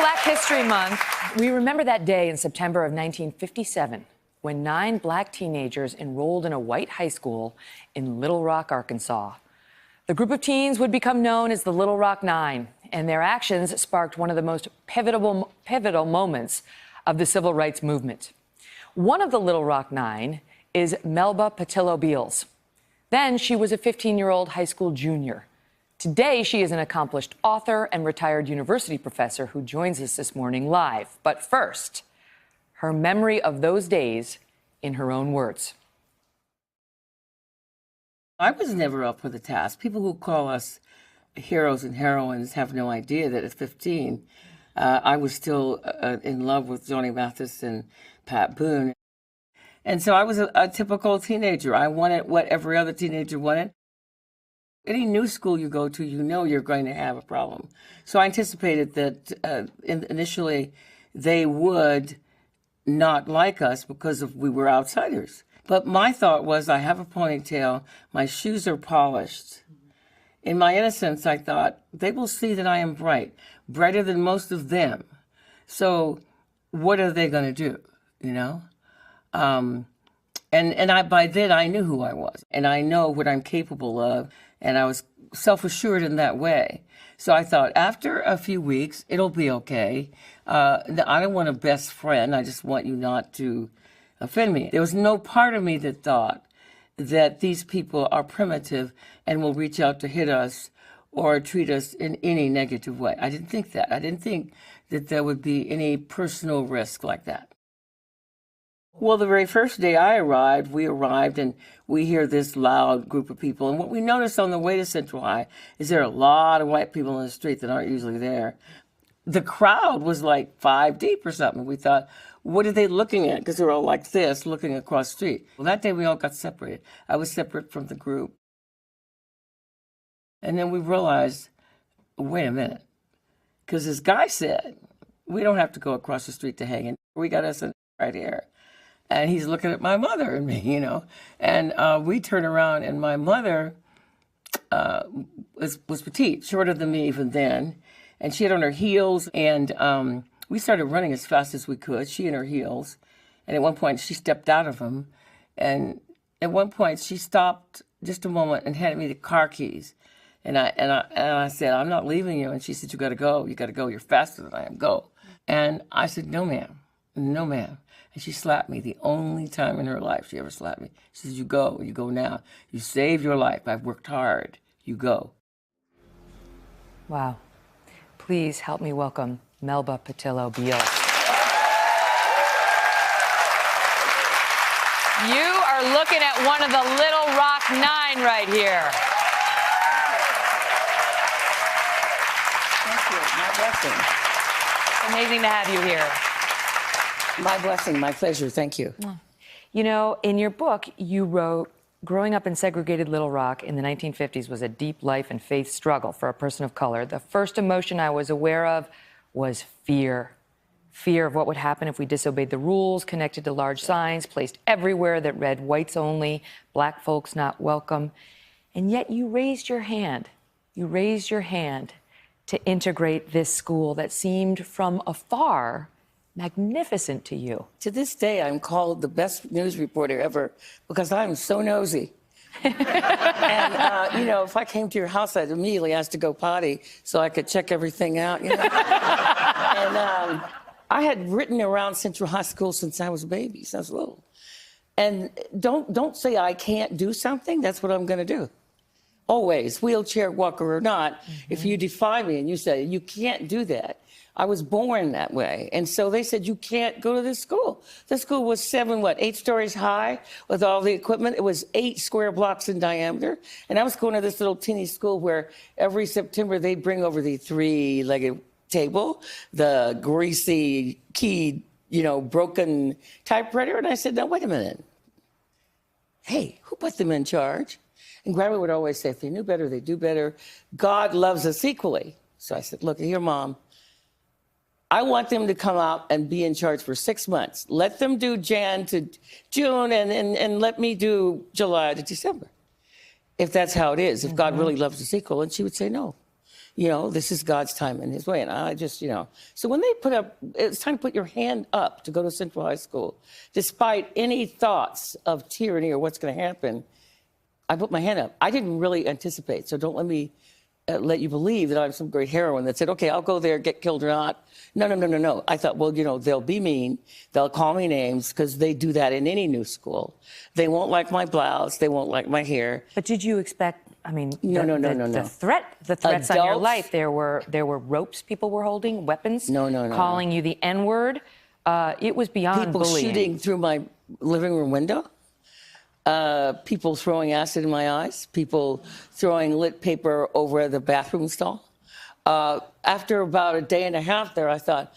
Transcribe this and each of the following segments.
Black History Month, we remember that day in September of 1957 when 9 black teenagers enrolled in a white high school in Little Rock, Arkansas. The group of teens would become known as the Little Rock Nine, and their actions sparked one of the most pivotal moments of the civil rights movement. One of the Little Rock Nine is Melba Pattillo Beals. Then she was a 15-year-old high school junior. Today, she is an accomplished author and retired university professor who joins us this morning live. But first, her memory of those days in her own words. I was never up for the task. People who call us heroes and heroines have no idea that at 15, I was still in love with Johnny Mathis and Pat Boone. And so I was a typical teenager. I wanted what every other teenager wanted. Any new school you go to, you know you're going to have a problem. So I anticipated that initially they would not like us because we were outsiders. But my thought was, I have a ponytail, my shoes are polished. In my innocence, I thought, they will see that I am bright, brighter than most of them. So what are they going to do, you know? By then, I knew who I was, and I know what I'm capable of, and I was self-assured in that way. So I thought, after a few weeks, it'll be okay. I don't want a best friend. I just want you not to offend me. There was no part of me that thought that these people are primitive and will reach out to hit us or treat us in any negative way. I didn't think that. I didn't think that there would be any personal risk like that. Well, the very first day we arrived and we hear this loud group of people. And what we noticed on the way to Central High is there are a lot of white people in the street that aren't usually there. The crowd was like 5 deep or something. We thought, what are they looking at? Because they were all like this, looking across the street. Well, that day we all got separated. I was separate from the group. And then we realized, wait a minute. Because this guy said, we don't have to go across the street to hang in. We got us right here. And he's looking at my mother and me, you know. And we turn around, and my mother was petite, shorter than me even then. And she had on her heels, and we started running as fast as we could, she in her heels. And at one point, she stepped out of them. And at one point, she stopped just a moment and handed me the car keys. And I said, I'm not leaving you. And she said, you got to go. You got to go. You're faster than I am. Go. And I said, no, ma'am. No, ma'am. And she slapped me, the only time in her life she ever slapped me. She says, you go now. You saved your life. I've worked hard. You go. Wow. Please help me welcome Melba Pattillo Beals. You are looking at one of the Little Rock Nine right here. Thank you. My blessing. Amazing to have you here. My blessing, my pleasure. Thank you. You know, in your book, you wrote, growing up in segregated Little Rock in the 1950s was a deep life and faith struggle for a person of color. The first emotion I was aware of was fear. Fear of what would happen if we disobeyed the rules, connected to large signs placed everywhere that read whites only, black folks not welcome. And yet you raised your hand. You raised your hand to integrate this school that seemed from afar magnificent to you. To this day, I'm called the best news reporter ever because I'm so nosy. And, you know, if I came to your house, I'd immediately ask to go potty so I could check everything out, you know. And I had written around Central High School since I was a baby, since I was little. And don't say I can't do something. That's what I'm going to do. Always, wheelchair walker or not, if you defy me and you say, you can't do that, I was born that way. And so they said, you can't go to this school. The school was 8 stories high with all the equipment. It was 8 square blocks in diameter. And I was going to this little teeny school where every September they'd bring over the 3-legged table, the greasy keyed, you know, broken typewriter. And I said, now, wait a minute. Hey, who put them in charge? And Grandma would always say, if they knew better, they'd do better. God loves us equally. So I said, look, here, Mom. I want them to come out and be in charge for 6 months. Let them do Jan to June and let me do July to December. If that's how it is, if God really loves us equal. And she would say no. this is God's time and his way. And I just, So when they it's time to put your hand up to go to Central High School, despite any thoughts of tyranny or what's going to happen, I put my hand up. I didn't really anticipate, so don't let me let you believe that I'm some great heroine that said, okay, I'll go there, get killed or not. No. I thought, well, they'll be mean. They'll call me names because they do that in any new school. They won't like my blouse. They won't like my hair. But did you expect, No. The threats on your life, there were ropes people were holding, weapons? No. Calling you the N-word? It was beyond people bullying. Shooting through my living room window. People throwing acid in my eyes, people throwing lit paper over the bathroom stall. After about a day and a half there, I thought,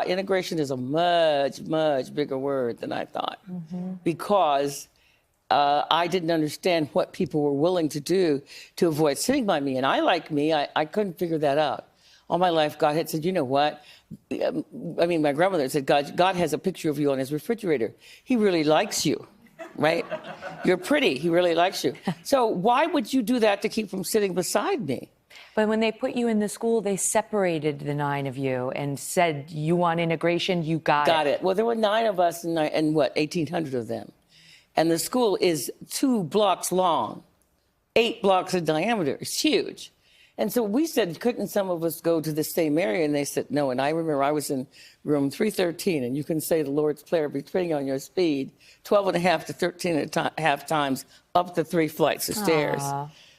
integration is a much, much bigger word than I thought. Because I didn't understand what people were willing to do to avoid sitting by me. And I couldn't figure that out. All my life, God had said, you know what? My grandmother said, God has a picture of you on his refrigerator. He really likes you. Right? You're pretty. He really likes you. So why would you do that to keep from sitting beside me? But when they put you in the school, they separated the 9 of you and said, you want integration, you got it. Well, there were 9 of us and 1,800 of them. And the school is 2 blocks long, 8 blocks in diameter. It's huge. And so we said, couldn't some of us go to the same area? And they said, no. And I remember I was in room 313, and you can say the Lord's Prayer depending on your speed, 12 and a half to 13 and a half times up the 3 flights of stairs.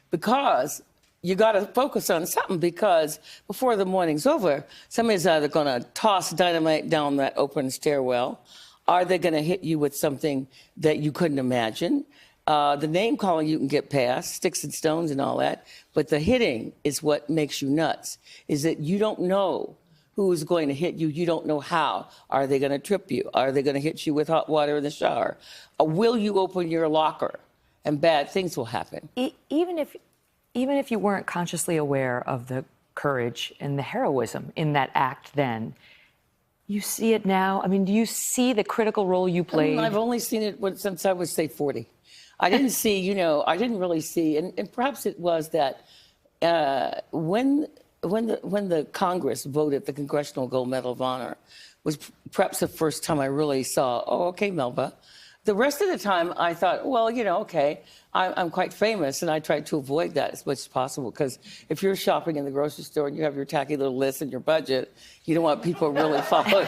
Because you got to focus on something, because before the morning's over, somebody's either going to toss dynamite down that open stairwell, or they're going to hit you with something that you couldn't imagine. The name calling you can get past, sticks and stones and all that, but the hitting is what makes you nuts, is that you don't know who is going to hit you. You don't know how. Are they going to trip you? Are they going to hit you with hot water in the shower? Or will you open your locker and bad things will happen? Even if you weren't consciously aware of the courage and the heroism in that act then, you see it now? Do you see the critical role you played? I've only seen it since I was, say, 40. I didn't see, I didn't really see, and perhaps it was that when the Congress voted the Congressional Gold Medal of Honor was perhaps the first time I really saw, okay, Melba. The rest of the time, I thought, well, okay, I'm quite famous, and I tried to avoid that as much as possible, because if you're shopping in the grocery store and you have your tacky little list and your budget, you don't want people really following.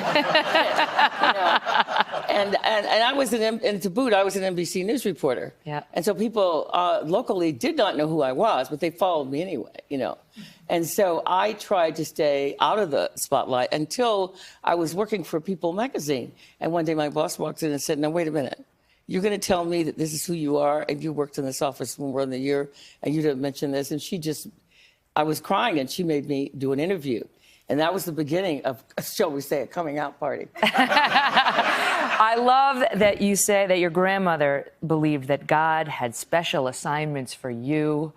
And I was and to boot, I was an NBC News reporter. Yeah. And so people locally did not know who I was, but they followed me anyway, And so I tried to stay out of the spotlight until I was working for People magazine. And one day my boss walked in and said, now, wait a minute. You're going to tell me that this is who you are, and you worked in this office when we're in the year, and you didn't mention this. And I was crying, and she made me do an interview. And that was the beginning of, shall we say, a coming out party. I love that you say that your grandmother believed that God had special assignments for you.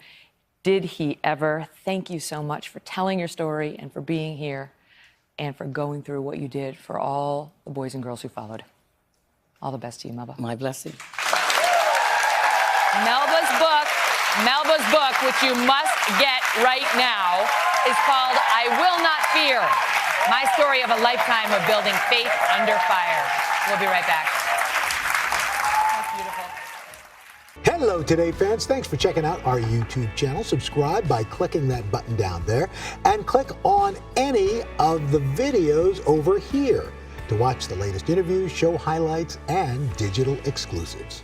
Did he ever? Thank you so much for telling your story and for being here and for going through what you did for all the boys and girls who followed. All the best to you, Melba. My blessing. Melba's book, which you must get right now, is called I Will Not Fear, my story of a lifetime of building faith under fire. We'll be right back. That's beautiful. Hello, Today fans. Thanks for checking out our YouTube channel. Subscribe by clicking that button down there and click on any of the videos over here to watch the latest interviews, show highlights, and digital exclusives.